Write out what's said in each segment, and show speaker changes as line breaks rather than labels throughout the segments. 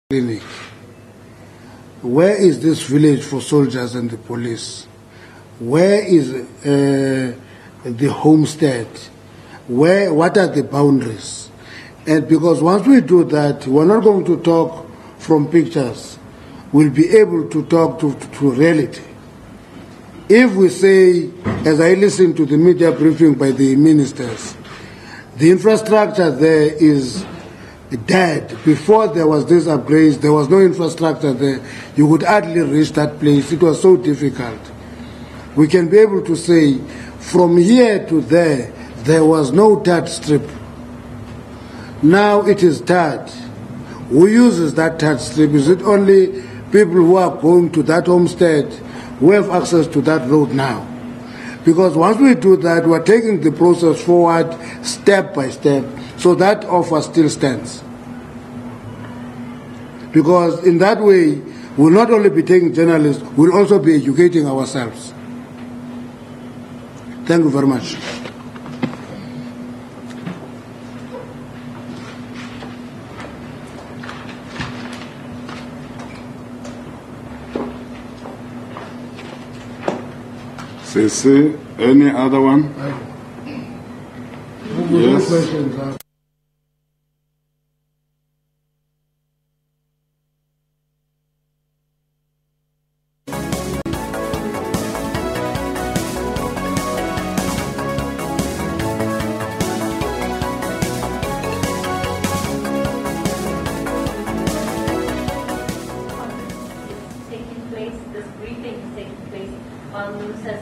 clinic. Where is this village for soldiers and the police? Where is the homestead? What are the boundaries? And because once we do that, we're not going to talk from pictures. We'll be able to talk to reality. If we say, as I listened to the media briefing by the ministers, the infrastructure there is dead. Before there was this upgrade, there was no infrastructure there. You could hardly reach that place. It was so difficult. We can be able to say, from here to there, there was no third strip. Now it is third. Who uses that third strip? Is it only people who are going to that homestead who have access to that road now? Because once we do that, we're taking the process forward step by step. So that offer still stands. Because in that way, we'll not only be taking journalists, we'll also be educating ourselves. Thank you very much.
SABC, any other one? Yes.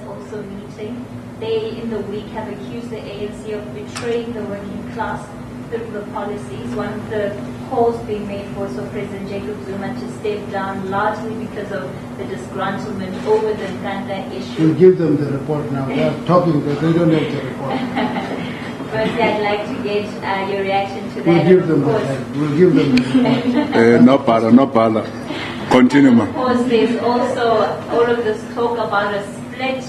Also meeting. They, in the week, have accused the ANC of betraying the working class through the policies. One of the calls being made for President Jacob Zuma to step down, largely because of the disgruntlement over the Nkandla issue.
We'll give them the report now. They are talking, but they don't have the report.
Firstly, I'd like to get your reaction to that.
We'll give them the report.
No bother. Continue, ma'am.
Of course, there's also all of this talk about a split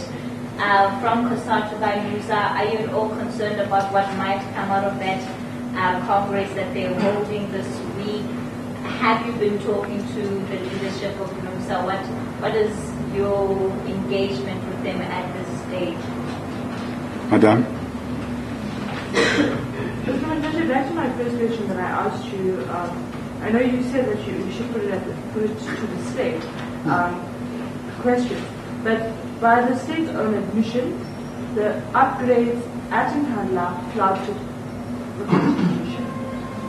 from Cosatu by Musa. Are you at all concerned about what might come out of that Congress that they're holding this week? Have you been talking to the leadership of Musa? What is your engagement with them at this stage?
Madam?
Back to my first question that I asked you, I know you said that you should put it to the state question, but by the state's own admission, the upgrades at Nkandla flouted the Constitution.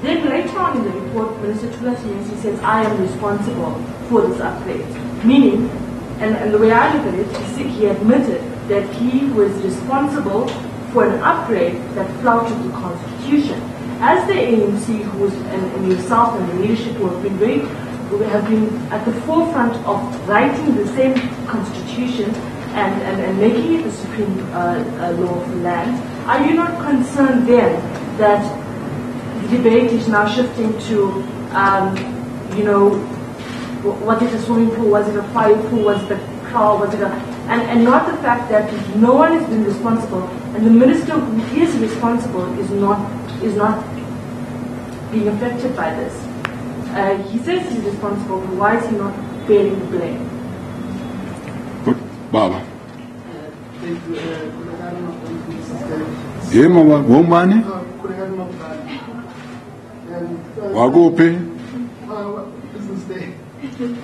Then later on in the report, Minister Tula says, I am responsible for this upgrade. Meaning, and the way I look at it, he admitted that he was responsible for an upgrade that flouted the Constitution. As the ANC, and yourself and the leadership who have been at the forefront of writing the same Constitution and making it the supreme law of the land, are you not concerned then that the debate is now shifting to, was it a swimming pool, was it a fire pool, was it a car, was it a... And not the fact that no one has been responsible, and the minister who is responsible is not being affected by this. He says he's responsible, but why is he not bearing the blame?
Good. Baba.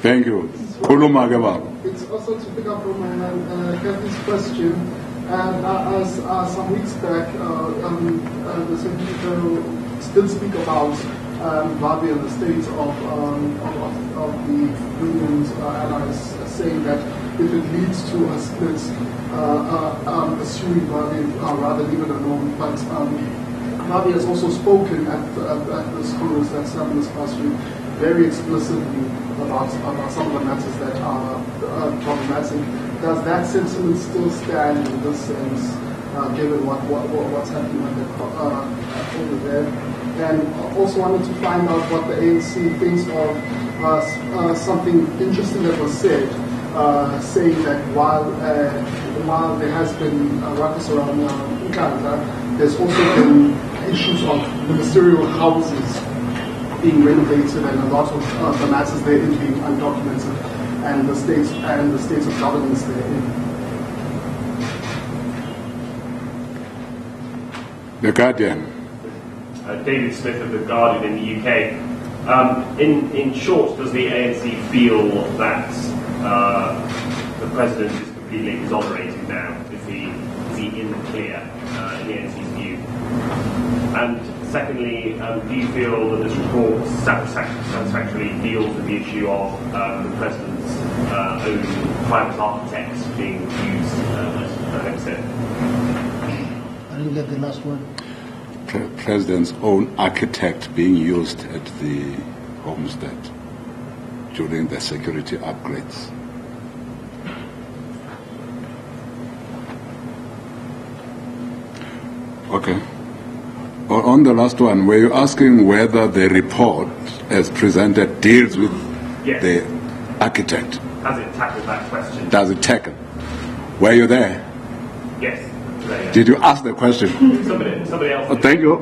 Thank you.
It's also to pick up on Kathy's question. As some weeks back, the Secretary General did speak about Bobby and the state of the union's allies, saying that if it leads to a split, assuming Bobby rather leave it alone. But Bobby has also spoken at this Congress that's happened this past week very explicitly about some of the matters that are problematic. Does that sentiment still stand in this sense, given what's happening over there? And also wanted to find out what the ANC thinks of something interesting that was said, saying that while there has been ruckus around Nkandla, there's also been issues of ministerial houses being renovated and a lot of the matters therein being undocumented, and the state of governance therein.
The Guardian.
David Smith of The Guardian in the UK. In short, does the ANC feel that the President is completely exonerated now? Is he in the clear in the ANC's view? And secondly, do you feel that this report satisfactorily deals with the issue of the President's own private architects being used as an extent?
I didn't get the last one.
President's own architect being used at the homestead during the security upgrades. Okay. On the last one, were you asking whether the report as presented deals with the architect?
Has it tackled that question?
Does it tackle? Were you there?
Yes.
Did you ask the question?
Somebody else.
Oh, thank you.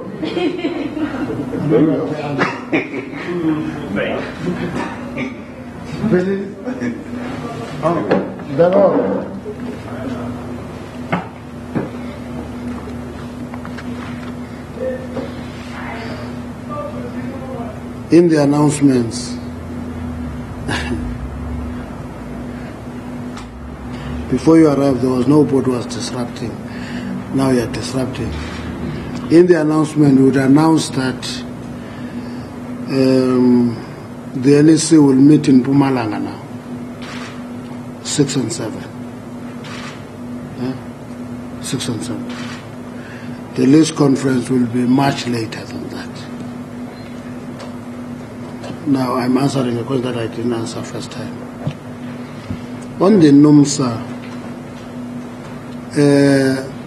In the announcements, before you arrived, there was nobody who was disrupting. Now you are disrupting. In the announcement, we would announce that the NEC will meet in Mpumalanga now, 6 and 7. 6 and 7. The list conference will be much later than that. Now I'm answering a question that I didn't answer first time. On the NUMSA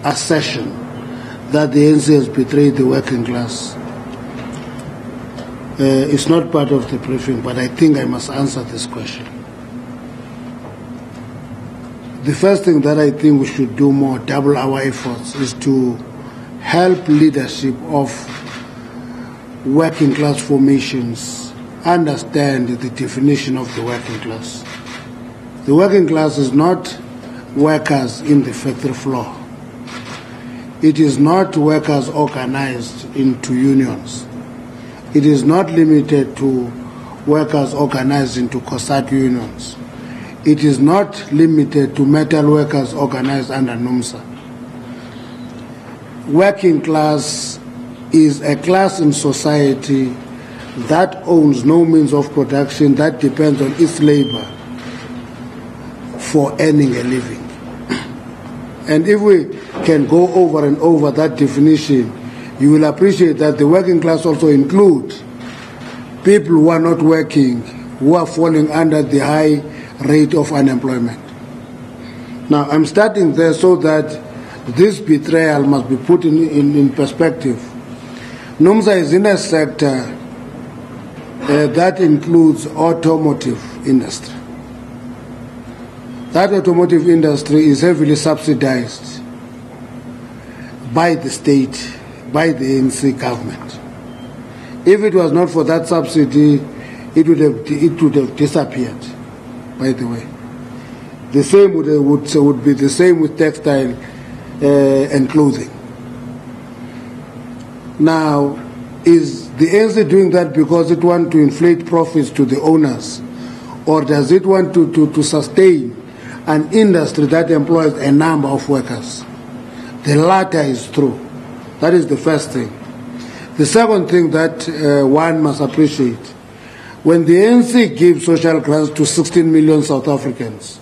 assertion that the ANC has betrayed the working class, it's not part of the briefing, but I think I must answer this question. The first thing that I think we should do more, double our efforts, is to help leadership of working class formations understand the definition of the working class. The working class is not workers in the factory floor. It is not workers organized into unions. It is not limited to workers organized into COSATU unions. It is not limited to metal workers organized under NUMSA. Working class is a class in society that owns no means of production, that depends on its labor for earning a living. And if we can go over and over that definition, you will appreciate that the working class also includes people who are not working, who are falling under the high rate of unemployment. Now, I'm starting there so that this betrayal must be put in perspective. NUMSA is in a sector that includes automotive industry. That automotive industry is heavily subsidized by the state, by the ANC government. If it was not for that subsidy, it would have disappeared, by the way. The same would be the same with textile and clothing. Now, is the ANC doing that because it wants to inflate profits to the owners, or does it want to sustain an industry that employs a number of workers? The latter is true. That is the first thing. The second thing that one must appreciate, when the ANC gives social grants to 16 million South Africans,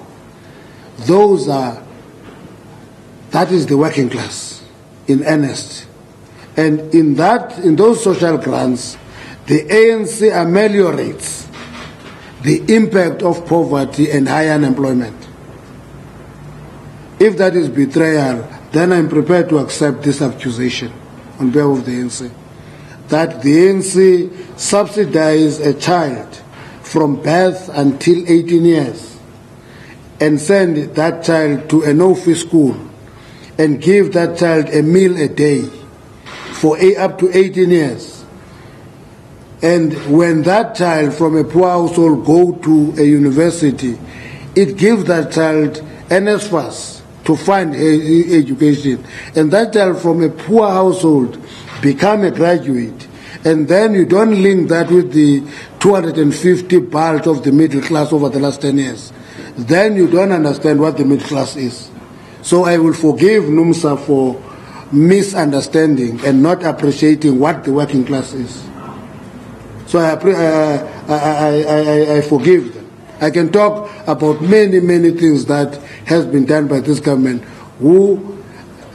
that is the working class in earnest. And in those social grants, the ANC ameliorates the impact of poverty and high unemployment. If that is betrayal, then I'm prepared to accept this accusation on behalf of the ANC, that the ANC subsidize a child from birth until 18 years and send that child to a no-fee school and give that child a meal a day for up to 18 years, And when that child from a poor household go to a university, it gives that child NSFAS to fund education. And that child from a poor household become a graduate. And then you don't link that with the 250 bulge of the middle class over the last 10 years. Then you don't understand what the middle class is. So I will forgive NUMSA for misunderstanding and not appreciating what the working class is. So I forgive them. I can talk about many, many things that has been done by this government.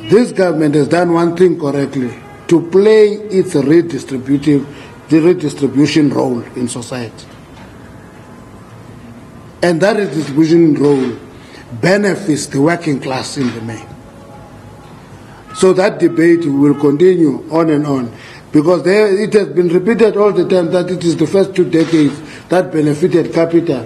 This government has done one thing correctly, to play its redistribution role in society. And that redistribution role benefits the working class in the main. So that debate will continue on and on, because it has been repeated all the time that it is the first 2 decades that benefited capital.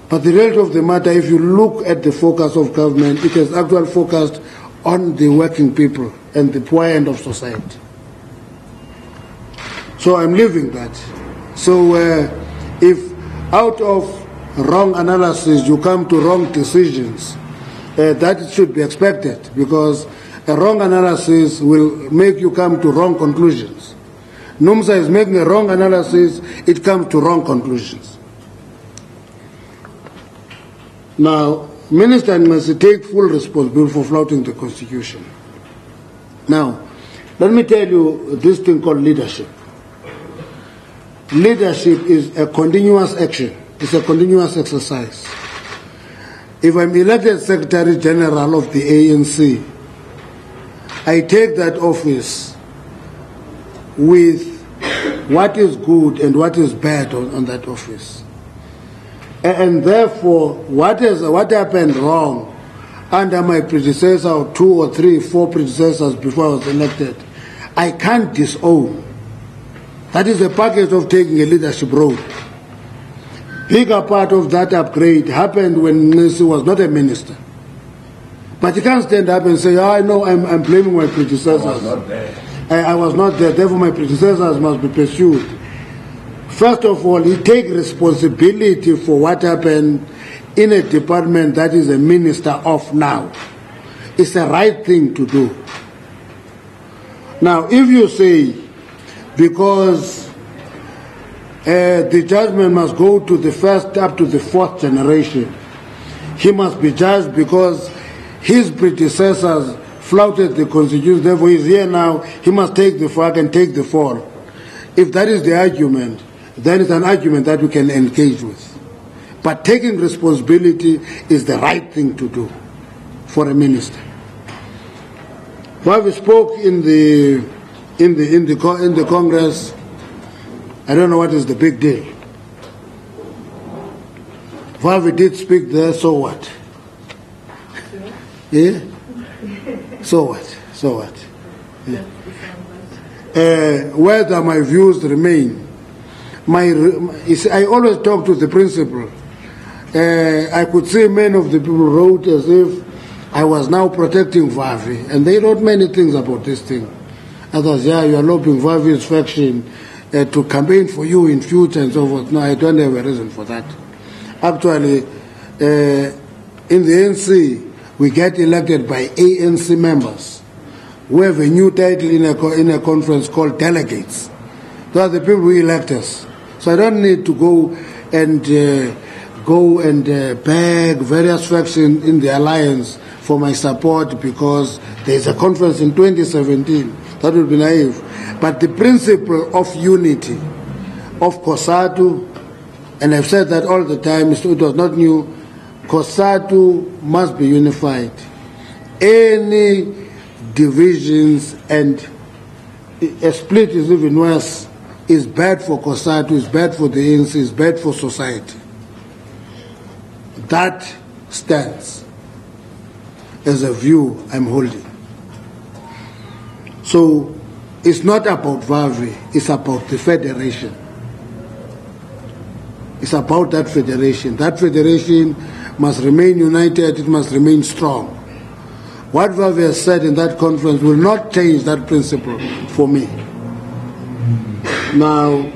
But the reality of the matter, if you look at the focus of government, it has actually focused on the working people and the poor end of society. So I'm leaving that. So if out of wrong analysis you come to wrong decisions, that should be expected, because a wrong analysis will make you come to wrong conclusions. NUMSA is making a wrong analysis, it comes to wrong conclusions. Now, Minister must take full responsibility for flouting the Constitution. Now, let me tell you this thing called leadership. Leadership is a continuous action. It's a continuous exercise. If I'm elected Secretary General of the ANC, I take that office with what is good and what is bad on that office. And therefore, what happened wrong under my predecessor, or 2 or 3, 4 predecessors before I was elected, I can't disown. That is a package of taking a leadership role. Bigger part of that upgrade happened when Nisi was not a minister. But you can't stand up and say, oh, I know I'm blaming my predecessors. I was not there. I was not there, therefore my predecessors must be pursued. First of all, he takes responsibility for what happened in a department that is a minister of now. It's the right thing to do. Now, if you say, because the judgment must go to the first up to the 4th generation, he must be judged because his predecessors flouted the Constitution, therefore he's here now, he must take the flag and take the fall. If that is the argument, then it's an argument that we can engage with. But taking responsibility is the right thing to do for a minister. While we spoke in the Congress, I don't know what is the big deal. While we did speak there, so what? Yeah? So what? So what? Yeah. Whether my views remain, I always talk to the principal. I could see many of the people wrote as if I was now protecting Vavi, and they wrote many things about this thing. Others, yeah, you are lobbying Vavi's faction to campaign for you in future and so forth. No, I don't have a reason for that. Actually, in the ANC, we get elected by ANC members who have a new title in a conference called delegates. Those are the people who elect us. So I don't need to go and beg various factions in the alliance for my support because there's a conference in 2017. That would be naive. But the principle of unity, of COSATU, and I've said that all the time, it was not new, COSATU must be unified. Any divisions and a split is even worse, is bad for COSATU, is bad for the ANC, is bad for society. That stands as a view I'm holding. So it's not about Vavi, it's about the federation. It's about that federation. That federation must remain united, it must remain strong. What Vavi has said in that conference will not change that principle for me. Now,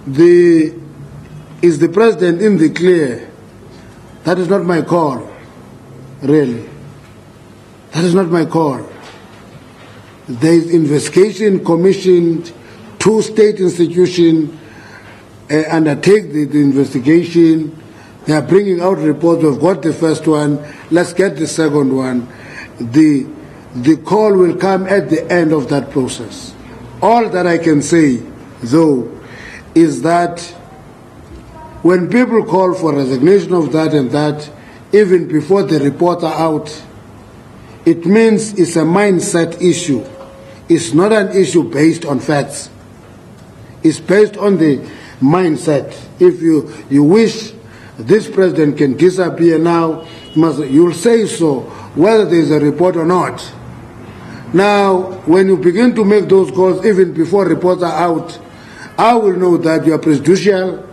is the president in the clear? That is not my call, really. That is not my call. There is investigation commissioned, 2 state institutions undertake the investigation. They are bringing out reports. We've got the first one. Let's get the second one. The call will come at the end of that process. All that I can say, though, is that when people call for resignation of that and that, even before the reports are out, it means it's a mindset issue. It's not an issue based on facts. It's based on the mindset. If you wish this president can disappear now, you'll say so, whether there's a report or not. Now, when you begin to make those calls, even before reports are out, I will know that you are prejudicial,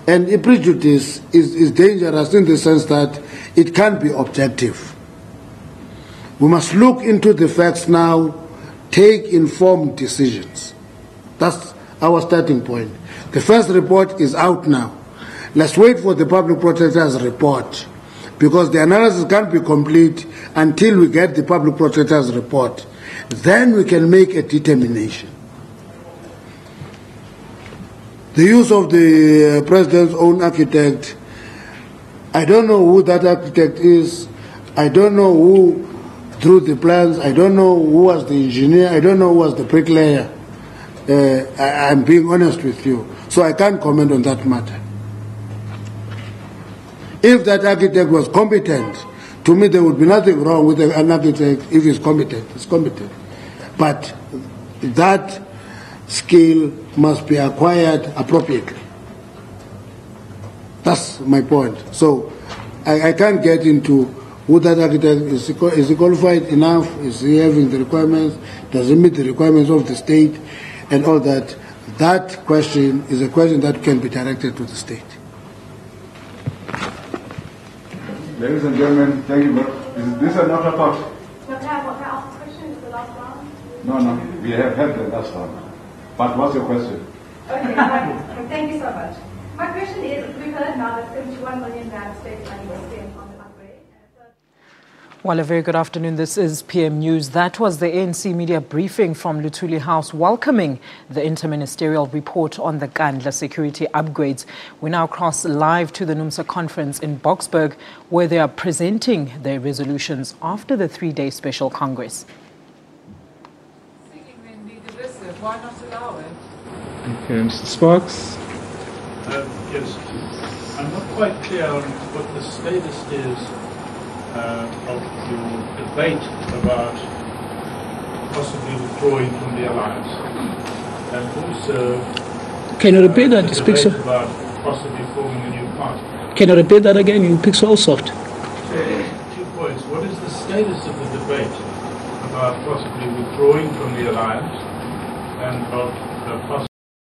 and a prejudice is dangerous in the sense that it can't be objective. We must look into the facts now, take informed decisions. That's our starting point. The first report is out now. Let's wait for the public protector's report, because the analysis can't be complete until we get the public protector's report. Then we can make a determination. The use of the president's own architect, I don't know who that architect is. I don't know who drew the plans. I don't know who was the engineer. I don't know who was the bricklayer. I'm being honest with you. So I can't comment on that matter. If that architect was competent, to me there would be nothing wrong with an architect if he's competent. He's competent. But that skill must be acquired appropriately. That's my point. So I can't get into who that architect is. Is he qualified enough? Is he having the requirements? Does he meet the requirements of the state? And all that. That question is a question that can be directed to the state.
Ladies and gentlemen, thank you. Is this another part?
Can I ask a question? Is the last round?
No. We have had the last round. But what's your question?
Okay, thank you so much. My question is, we've heard now that 71 million rand state money was spent on the upgrade.
Well, a very good afternoon. This is PM News. That was the ANC media briefing from Luthuli House welcoming the inter-ministerial report on the Nkandla security upgrades. We now cross live to the NUMSA conference in Boksburg, where they are presenting their resolutions after the 3-day special congress.
Why not allow it?
Okay, Mr. Sparks.
Yes, I'm not quite clear on what the status is of your debate about possibly withdrawing from the alliance, and also
can you repeat that? Speak so.
About possibly forming a new party.
Can you repeat that again? You speak so soft.
2 points. What is the status of the debate about possibly withdrawing from the alliance, and of possibly